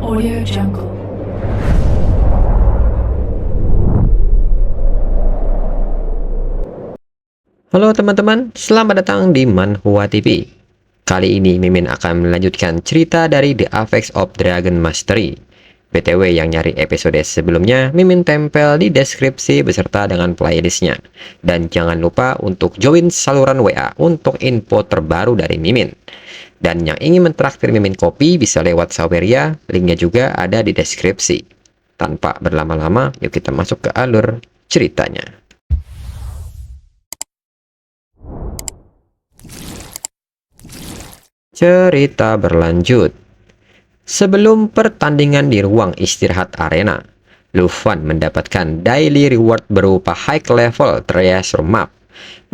Audio Jungle. Halo teman-teman, selamat datang di Manhwa TV. Kali ini Mimin akan melanjutkan cerita dari The Apex of Dragon Mastery. BTW yang nyari episode sebelumnya, Mimin tempel di deskripsi beserta dengan playlistnya. Dan jangan lupa untuk join saluran WA untuk info terbaru dari Mimin. Dan yang ingin mentraktir Mimin kopi bisa lewat Saweria, linknya juga ada di deskripsi. Tanpa berlama-lama, yuk kita masuk ke alur ceritanya. Cerita berlanjut. Sebelum pertandingan di ruang istirahat arena, Lufan mendapatkan daily reward berupa high level treasure map.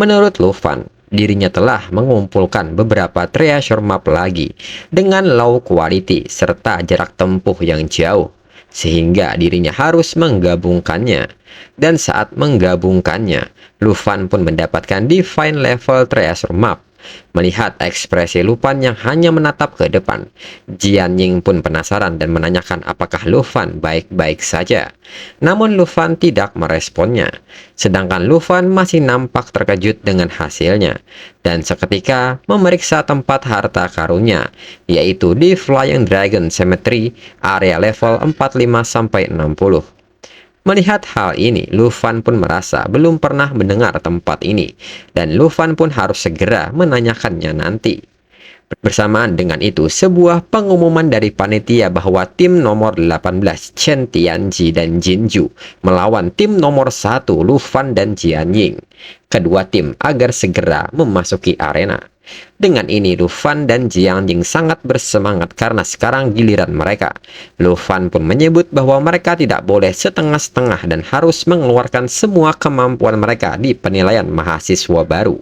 Menurut Lufan, dirinya telah mengumpulkan beberapa treasure map lagi dengan low quality serta jarak tempuh yang jauh, sehingga dirinya harus menggabungkannya. Dan saat menggabungkannya, Lufan pun mendapatkan divine level treasure map. Melihat ekspresi Lufan yang hanya menatap ke depan, Jian Ying pun penasaran dan menanyakan apakah Lufan baik-baik saja. Namun Lufan tidak meresponnya, sedangkan Lufan masih nampak terkejut dengan hasilnya, dan seketika memeriksa tempat harta karunnya, yaitu di Flying Dragon Cemetery, area level 45-60. Melihat hal ini, Lufan pun merasa belum pernah mendengar tempat ini, dan Lufan pun harus segera menanyakannya nanti. Bersamaan dengan itu, sebuah pengumuman dari panitia bahwa tim nomor 18 Chen Tianji dan Jinju melawan tim nomor 1 Lufan dan Jian Ying. Kedua tim agar segera memasuki arena. Dengan ini Lufan dan Jian Ying sangat bersemangat karena sekarang giliran mereka. Lufan pun menyebut bahwa mereka tidak boleh setengah-setengah dan harus mengeluarkan semua kemampuan mereka di penilaian mahasiswa baru.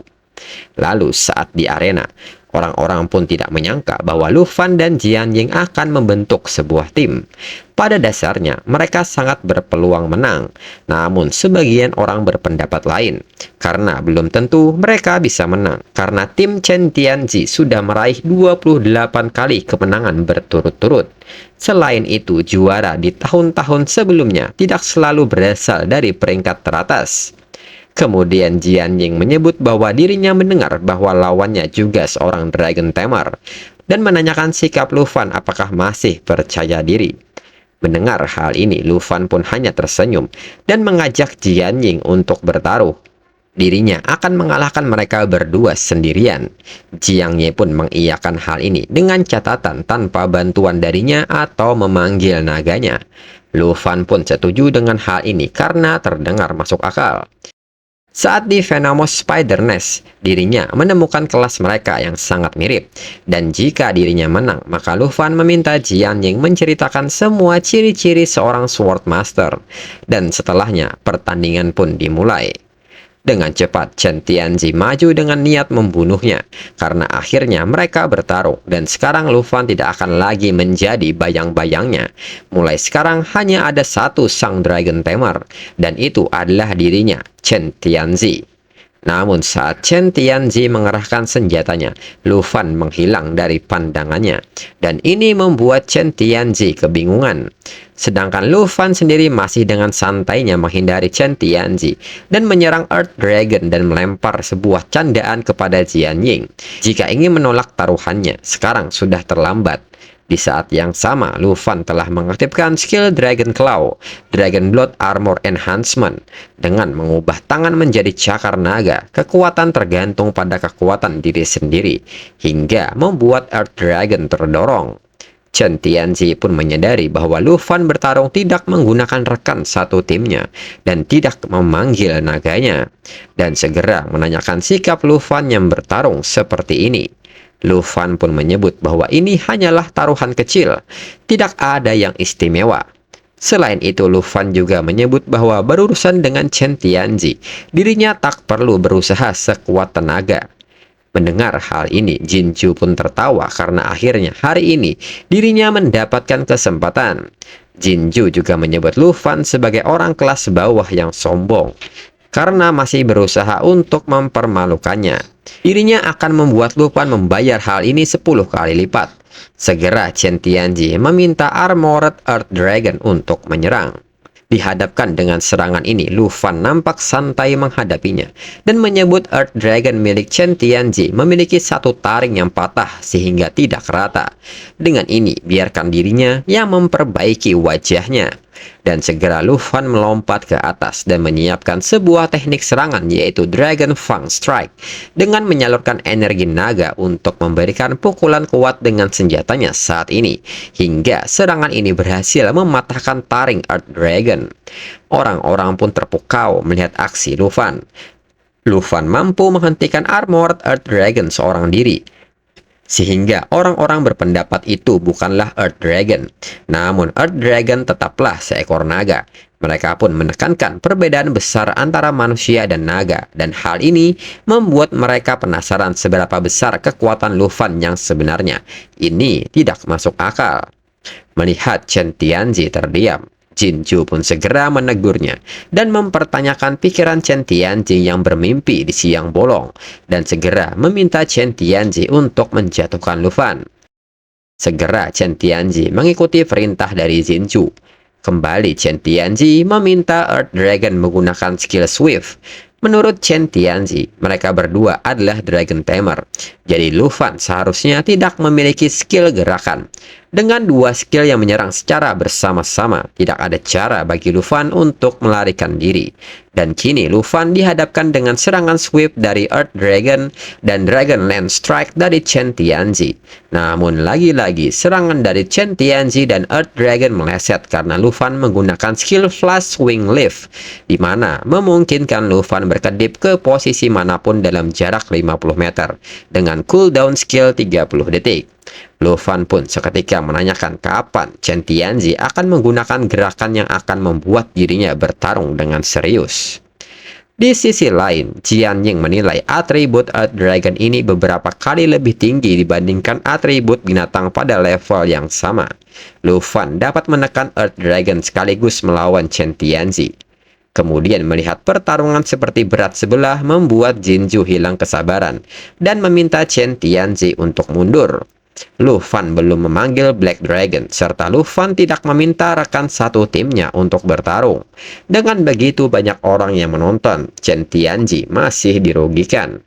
Lalu saat di arena, orang-orang pun tidak menyangka bahwa Lufan dan Jian Ying akan membentuk sebuah tim. Pada dasarnya, mereka sangat berpeluang menang. Namun, sebagian orang berpendapat lain. Karena belum tentu mereka bisa menang. Karena tim Chen Tianji sudah meraih 28 kali kemenangan berturut-turut. Selain itu, juara di tahun-tahun sebelumnya tidak selalu berasal dari peringkat teratas. Kemudian Jian Ying menyebut bahwa dirinya mendengar bahwa lawannya juga seorang Dragon Tamer dan menanyakan sikap Lufan apakah masih percaya diri. Mendengar hal ini, Lufan pun hanya tersenyum dan mengajak Jian Ying untuk bertaruh. Dirinya akan mengalahkan mereka berdua sendirian. Jiang Ye pun mengiyakan hal ini dengan catatan tanpa bantuan darinya atau memanggil naganya. Lufan pun setuju dengan hal ini karena terdengar masuk akal. Saat di Venomous Spider Nest, dirinya menemukan kelas mereka yang sangat mirip. Dan jika dirinya menang, maka Lufan meminta Jian Ying menceritakan semua ciri-ciri seorang Sword Master. Dan setelahnya, pertandingan pun dimulai. Dengan cepat, Chen Tianji maju dengan niat membunuhnya, karena akhirnya mereka bertarung, dan sekarang Lufan tidak akan lagi menjadi bayang-bayangnya. Mulai sekarang hanya ada satu sang Dragon Tamer, dan itu adalah dirinya, Chen Tianji. Namun saat Chen Tianji mengerahkan senjatanya, Lufan menghilang dari pandangannya, dan ini membuat Chen Tianji kebingungan. Sedangkan Lufan sendiri masih dengan santainya menghindari Chen Tianji dan menyerang Earth Dragon dan melempar sebuah candaan kepada Jian Ying. Jika ingin menolak taruhannya, sekarang sudah terlambat. Di saat yang sama, Lufan telah mengaktifkan skill Dragon Claw, Dragon Blood Armor Enhancement, dengan mengubah tangan menjadi cakar naga. Kekuatan tergantung pada kekuatan diri sendiri, hingga membuat Earth Dragon terdorong. Chen Tianji pun menyadari bahwa Lufan bertarung tidak menggunakan rekan satu timnya dan tidak memanggil naganya, dan segera menanyakan sikap Lufan yang bertarung seperti ini. Lufan pun menyebut bahwa ini hanyalah taruhan kecil, tidak ada yang istimewa. Selain itu, Lufan juga menyebut bahwa berurusan dengan Chen Tianji, dirinya tak perlu berusaha sekuat tenaga. Mendengar hal ini, Jinju pun tertawa karena akhirnya hari ini dirinya mendapatkan kesempatan. Jinju juga menyebut Lufan sebagai orang kelas bawah yang sombong. karena masih berusaha untuk mempermalukannya. Dirinya akan membuat Lu Fan membayar hal ini 10 kali lipat. Segera Chen Tianji meminta Armored Earth Dragon untuk menyerang. Dihadapkan dengan serangan ini, Lu Fan nampak santai menghadapinya dan menyebut Earth Dragon milik Chen Tianji memiliki satu taring yang patah sehingga tidak rata. Dengan ini, biarkan dirinya yang memperbaiki wajahnya. Dan segera Lu Fan melompat ke atas dan menyiapkan sebuah teknik serangan, yaitu Dragon Fang Strike, dengan menyalurkan energi naga untuk memberikan pukulan kuat dengan senjatanya saat ini, hingga serangan ini berhasil mematahkan taring Earth Dragon. Orang-orang pun terpukau melihat aksi Lu Fan. Lu Fan mampu menghentikan Armored Earth Dragon seorang diri, sehingga orang-orang berpendapat itu bukanlah Earth Dragon. Namun Earth Dragon tetaplah seekor naga. Mereka pun menekankan perbedaan besar antara manusia dan naga, dan hal ini membuat mereka penasaran seberapa besar kekuatan Lu Fan yang sebenarnya. Ini tidak masuk akal. Melihat Chen Tianji terdiam, Jinju pun segera menegurnya dan mempertanyakan pikiran Chen Tianji yang bermimpi di siang bolong, dan segera meminta Chen Tianji untuk menjatuhkan Lu Fan. Segera Chen Tianji mengikuti perintah dari Jinju. Kembali Chen Tianji meminta Earth Dragon menggunakan skill Swift. Menurut Chen Tianji, mereka berdua adalah Dragon Tamer. Jadi Lu Fan seharusnya tidak memiliki skill gerakan. Dengan dua skill yang menyerang secara bersama-sama, tidak ada cara bagi Lu Fan untuk melarikan diri. Dan kini Lu Fan dihadapkan dengan serangan sweep dari Earth Dragon dan Dragon Land Strike dari Chen Tianji. Namun lagi-lagi serangan dari Chen Tianji dan Earth Dragon meleset karena Lu Fan menggunakan skill Flash Wing Lift, di mana memungkinkan Lu Fan berkedip ke posisi manapun dalam jarak 50 meter dengan cooldown skill 30 detik. Lu Fan pun seketika menanyakan kapan Chen Tianji akan menggunakan gerakan yang akan membuat dirinya bertarung dengan serius. Di sisi lain, Jian Ying menilai atribut Earth Dragon ini beberapa kali lebih tinggi dibandingkan atribut binatang pada level yang sama. Lu Fan dapat menekan Earth Dragon sekaligus melawan Chen Tianji. Kemudian melihat pertarungan seperti berat sebelah membuat Jinju hilang kesabaran dan meminta Chen Tianji untuk mundur. Lu Fan belum memanggil Black Dragon, serta Lu Fan tidak meminta rekan satu timnya untuk bertarung. Dengan begitu banyak orang yang menonton, Chen Tianji masih dirugikan.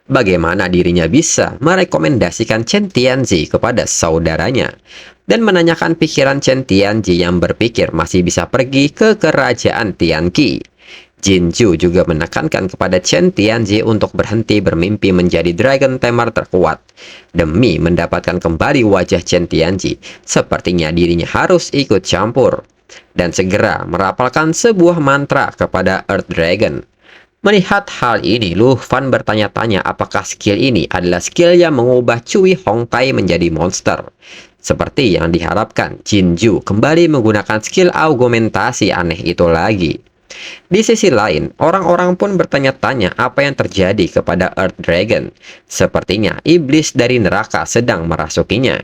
Bagaimana dirinya bisa merekomendasikan Chen Tianji kepada saudaranya dan menanyakan pikiran Chen Tianji yang berpikir masih bisa pergi ke kerajaan Tianqi. Jinju juga menekankan kepada Chen Tianji untuk berhenti bermimpi menjadi Dragon Tamer terkuat. Demi mendapatkan kembali wajah Chen Tianji, sepertinya dirinya harus ikut campur dan segera merapalkan sebuah mantra kepada Earth Dragon. Melihat hal ini, Lu Fan bertanya-tanya apakah skill ini adalah skill yang mengubah Cui Hongtai menjadi monster. Seperti yang diharapkan, Jinju kembali menggunakan skill augmentasi aneh itu lagi. Di sisi lain, orang-orang pun bertanya-tanya apa yang terjadi kepada Earth Dragon. Sepertinya iblis dari neraka sedang merasukinya.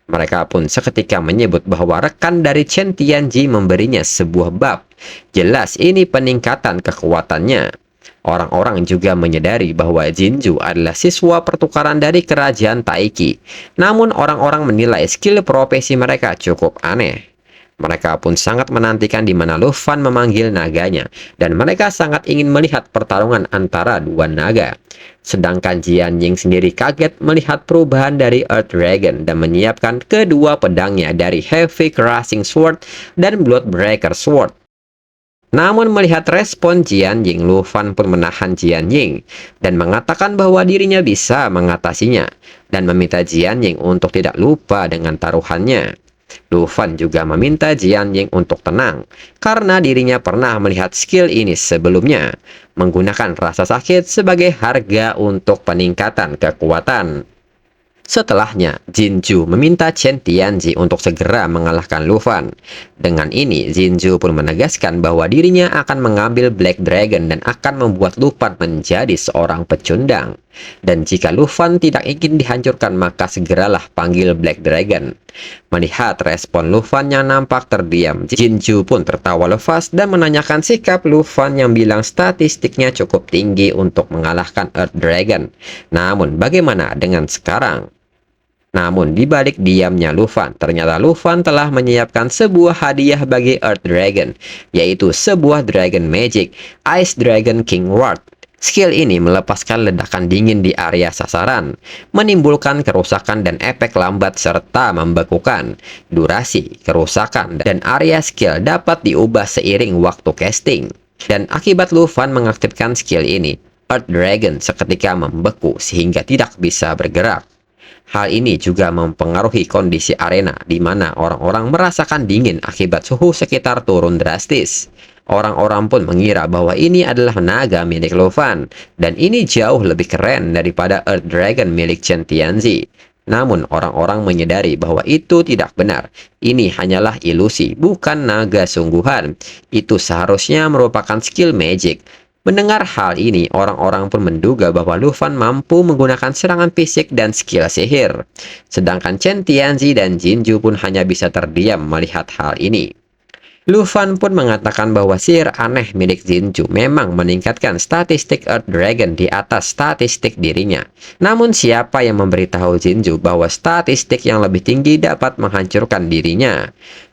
Mereka pun seketika menyebut bahwa rekan dari Chen Tianji memberinya sebuah bab. Jelas ini peningkatan kekuatannya. Orang-orang juga menyadari bahwa Jinju adalah siswa pertukaran dari kerajaan Taiki. Namun orang-orang menilai skill profesi mereka cukup aneh. Mereka pun sangat menantikan di mana Lu Fan memanggil naganya, dan mereka sangat ingin melihat pertarungan antara dua naga. Sedangkan Jian Ying sendiri kaget melihat perubahan dari Earth Dragon dan menyiapkan kedua pedangnya dari Heavy Crushing Sword dan Bloodbreaker Sword. Namun melihat respon Jian Ying, Lu Fan pun menahan Jian Ying dan mengatakan bahwa dirinya bisa mengatasinya dan meminta Jian Ying untuk tidak lupa dengan taruhannya. Lu Fan juga meminta Jian Ying untuk tenang karena dirinya pernah melihat skill ini sebelumnya, menggunakan rasa sakit sebagai harga untuk peningkatan kekuatan. Setelahnya, Jinju meminta Chen Tianji untuk segera mengalahkan Lu Fan. Dengan ini, Jinju pun menegaskan bahwa dirinya akan mengambil Black Dragon dan akan membuat Lu Fan menjadi seorang pecundang. Dan jika Lu Fan tidak ingin dihancurkan, maka segeralah panggil Black Dragon. Melihat respon Lu Fan yang nampak terdiam, Jinju pun tertawa lepas dan menanyakan sikap Lu Fan yang bilang statistiknya cukup tinggi untuk mengalahkan Earth Dragon. Namun bagaimana dengan sekarang? Namun di balik diamnya Lu Fan, ternyata Lu Fan telah menyiapkan sebuah hadiah bagi Earth Dragon, yaitu sebuah Dragon Magic, Ice Dragon King Ward. Skill ini melepaskan ledakan dingin di area sasaran, menimbulkan kerusakan dan efek lambat serta membekukan. Durasi, kerusakan, dan area skill dapat diubah seiring waktu casting. Dan akibat Lu Fan mengaktifkan skill ini, Earth Dragon seketika membeku sehingga tidak bisa bergerak. Hal ini juga mempengaruhi kondisi arena di mana orang-orang merasakan dingin akibat suhu sekitar turun drastis. Orang-orang pun mengira bahwa ini adalah naga milik Lu Fan, dan ini jauh lebih keren daripada Earth Dragon milik Chen Tianzi. Namun orang-orang menyadari bahwa itu tidak benar. Ini hanyalah ilusi, bukan naga sungguhan. Itu seharusnya merupakan skill magic. Mendengar hal ini, orang-orang pun menduga bahwa Lu Fan mampu menggunakan serangan fisik dan skill sihir. Sedangkan Chen Tianzi dan Jinju pun hanya bisa terdiam melihat hal ini. Lu Fan pun mengatakan bahwa sihir aneh milik Jinju memang meningkatkan statistik Earth Dragon di atas statistik dirinya. Namun siapa yang memberitahu Jinju bahwa statistik yang lebih tinggi dapat menghancurkan dirinya?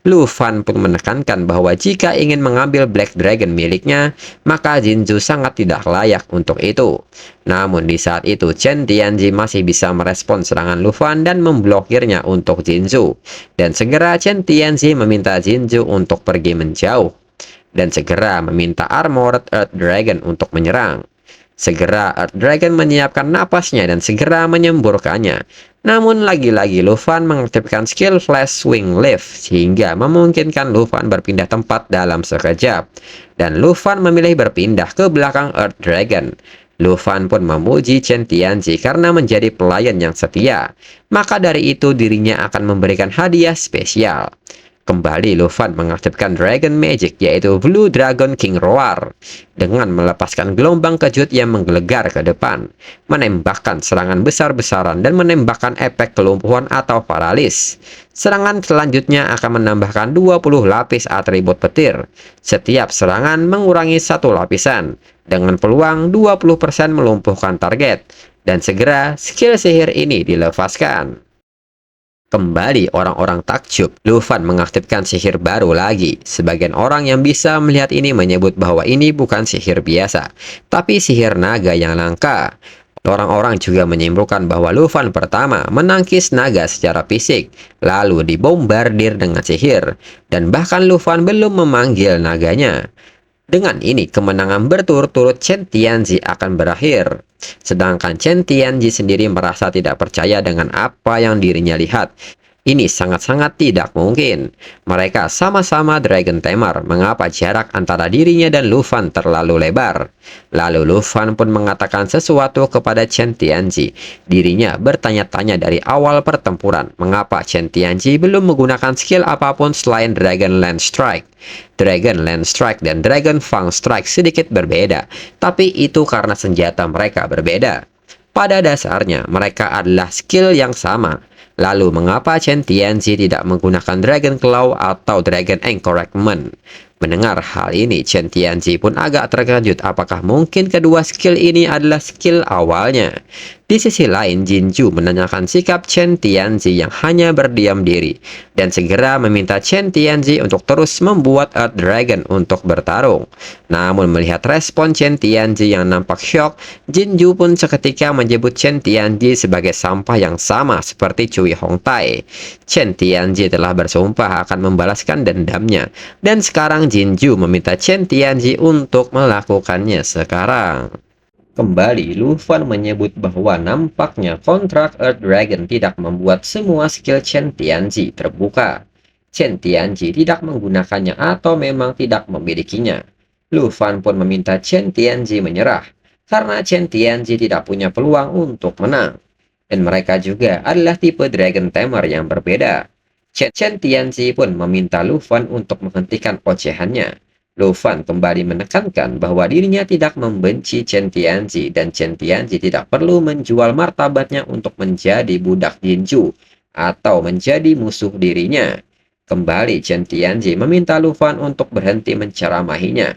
Lu Fan pun menekankan bahwa jika ingin mengambil Black Dragon miliknya, maka Jinju sangat tidak layak untuk itu. Namun di saat itu Chen Tianzi masih bisa merespon serangan Lu Fan dan memblokirnya untuk Jinju. Dan segera Chen Tianzi meminta Jinju untuk pergi menjauh. Dan segera meminta Armored Earth Dragon untuk menyerang. Segera Earth Dragon menyiapkan napasnya dan segera menyemburkannya. Namun lagi-lagi Lu Fan mengaktifkan skill Flash Swing Lift sehingga memungkinkan Lu Fan berpindah tempat dalam sekejap. Dan Lu Fan memilih berpindah ke belakang Earth Dragon. Lu Fan pun memuji Chen Tianzi karena menjadi pelayan yang setia. Maka dari itu dirinya akan memberikan hadiah spesial. Kembali Lu Fan mengaktifkan Dragon Magic yaitu Blue Dragon King Roar dengan melepaskan gelombang kejut yang menggelegar ke depan, menembakkan serangan besar-besaran dan menembakkan efek kelumpuhan atau paralis. Serangan selanjutnya akan menambahkan 20 lapis atribut petir. Setiap serangan mengurangi satu lapisan dengan peluang 20% melumpuhkan target. Dan segera skill sihir ini dilepaskan. Kembali orang-orang takjub, Lu Fan mengaktifkan sihir baru lagi. Sebagian orang yang bisa melihat ini menyebut bahwa ini bukan sihir biasa, tapi sihir naga yang langka. Orang-orang juga menyimpulkan bahwa Lu Fan pertama menangkis naga secara fisik, lalu dibombardir dengan sihir, dan bahkan Lu Fan belum memanggil naganya. Dengan ini, kemenangan berturut-turut Chen Tianzi akan berakhir. Sedangkan Chen Tianzi sendiri merasa tidak percaya dengan apa yang dirinya lihat. Ini sangat-sangat tidak mungkin. Mereka sama-sama Dragon Tamer. Mengapa jarak antara dirinya dan Lu Fan terlalu lebar? Lalu Lu Fan pun mengatakan sesuatu kepada Chen Tianzi. Dirinya bertanya-tanya dari awal pertempuran. Mengapa Chen Tianzi belum menggunakan skill apapun selain Dragon Land Strike? Dragon Land Strike dan Dragon Fang Strike sedikit berbeda. Tapi itu karena senjata mereka berbeda. Pada dasarnya, mereka adalah skill yang sama. Lalu, mengapa Chen Tianzi tidak menggunakan Dragon Claw atau Dragon Encouragement? Mendengar hal ini, Chen Tianzi pun agak terkejut apakah mungkin kedua skill ini adalah skill awalnya. Di sisi lain, Jinju menanyakan sikap Chen Tianzi yang hanya berdiam diri dan segera meminta Chen Tianzi untuk terus membuat Earth Dragon untuk bertarung. Namun melihat respon Chen Tianzi yang nampak syok, Jinju pun seketika menyebut Chen Tianzi sebagai sampah yang sama seperti Cui Hongtai. Chen Tianzi telah bersumpah akan membalaskan dendamnya dan sekarang Jinju meminta Chen Tianzi untuk melakukannya sekarang. Kembali, Lu Fan menyebut bahwa nampaknya kontrak Earth Dragon tidak membuat semua skill Chen Tianzi terbuka. Chen Tianzi tidak menggunakannya atau memang tidak memilikinya. Lu Fan pun meminta Chen Tianzi menyerah, karena Chen Tianzi tidak punya peluang untuk menang. Dan mereka juga adalah tipe Dragon Tamer yang berbeda. Chen Tianzi pun meminta Lu Fan untuk menghentikan ocehannya. Lu Fan kembali menekankan bahwa dirinya tidak membenci Chen Tianzi dan Chen Tianzi tidak perlu menjual martabatnya untuk menjadi budak Jinju atau menjadi musuh dirinya. Kembali Chen Tianzi meminta Lu Fan untuk berhenti menceramahinya.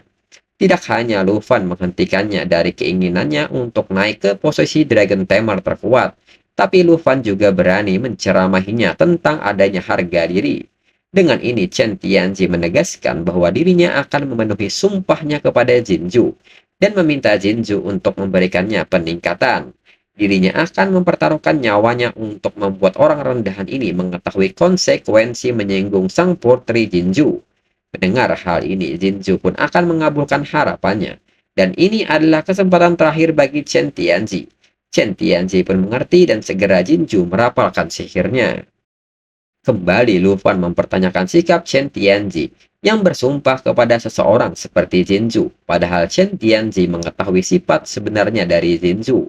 Tidak hanya Lu Fan menghentikannya dari keinginannya untuk naik ke posisi Dragon Tamer terkuat, tapi Lu Fan juga berani menceramahinya tentang adanya harga diri. Dengan ini, Chen Tianzi menegaskan bahwa dirinya akan memenuhi sumpahnya kepada Jinju dan meminta Jinju untuk memberikannya peningkatan. Dirinya akan mempertaruhkan nyawanya untuk membuat orang rendahan ini mengetahui konsekuensi menyinggung sang putri Jinju. Mendengar hal ini, Jinju pun akan mengabulkan harapannya. Dan ini adalah kesempatan terakhir bagi Chen Tianzi. Chen Tianzi pun mengerti dan segera Jinju merapalkan sihirnya. Kembali Lu Fan mempertanyakan sikap Chen Tianzi yang bersumpah kepada seseorang seperti Jinju, padahal Chen Tianzi mengetahui sifat sebenarnya dari Jinju.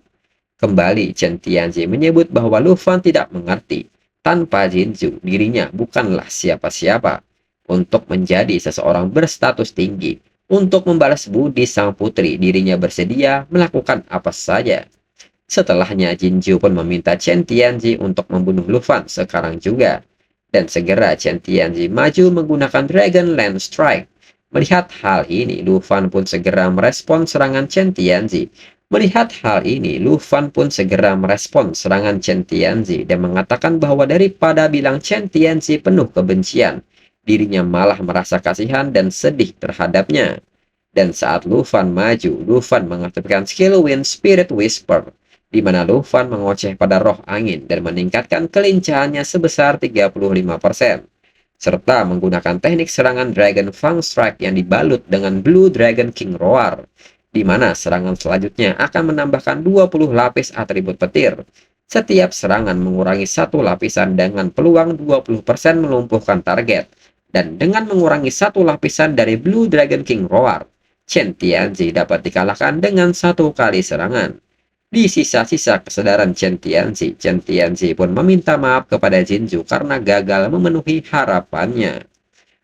Kembali Chen Tianzi menyebut bahwa Lu Fan tidak mengerti. Tanpa Jinju, dirinya bukanlah siapa-siapa. Untuk menjadi seseorang berstatus tinggi, untuk membalas budi sang putri, dirinya bersedia melakukan apa saja. Setelahnya, Jinju pun meminta Chen Tianzi untuk membunuh Lu Fan sekarang juga. Dan segera Chen Tianzi maju menggunakan Dragon Lance Strike. Melihat hal ini, Lu Fan pun segera merespon serangan Chen Tianzi. Melihat hal ini, Lu Fan pun segera merespon serangan Chen Tianzi dan mengatakan bahwa daripada bilang Chen Tianzi penuh kebencian, dirinya malah merasa kasihan dan sedih terhadapnya. Dan saat Lu Fan maju, Lu Fan mengaktifkan skill Wind Spirit Whisper, di mana Lu Fan mengoceh pada roh angin dan meningkatkan kelincahannya sebesar 35%, serta menggunakan teknik serangan Dragon Fang Strike yang dibalut dengan Blue Dragon King Roar, di mana serangan selanjutnya akan menambahkan 20 lapis atribut petir. Setiap serangan mengurangi satu lapisan dengan peluang 20% melumpuhkan target, dan dengan mengurangi satu lapisan dari Blue Dragon King Roar, Chen Tianzi dapat dikalahkan dengan satu kali serangan. Di sisa-sisa kesedaran Chen Tianzi pun meminta maaf kepada Jinju karena gagal memenuhi harapannya.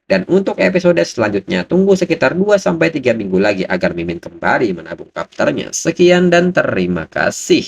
Dan untuk episode selanjutnya, tunggu sekitar 2-3 minggu lagi agar Mimin kembali menabung kapternya. Sekian dan terima kasih.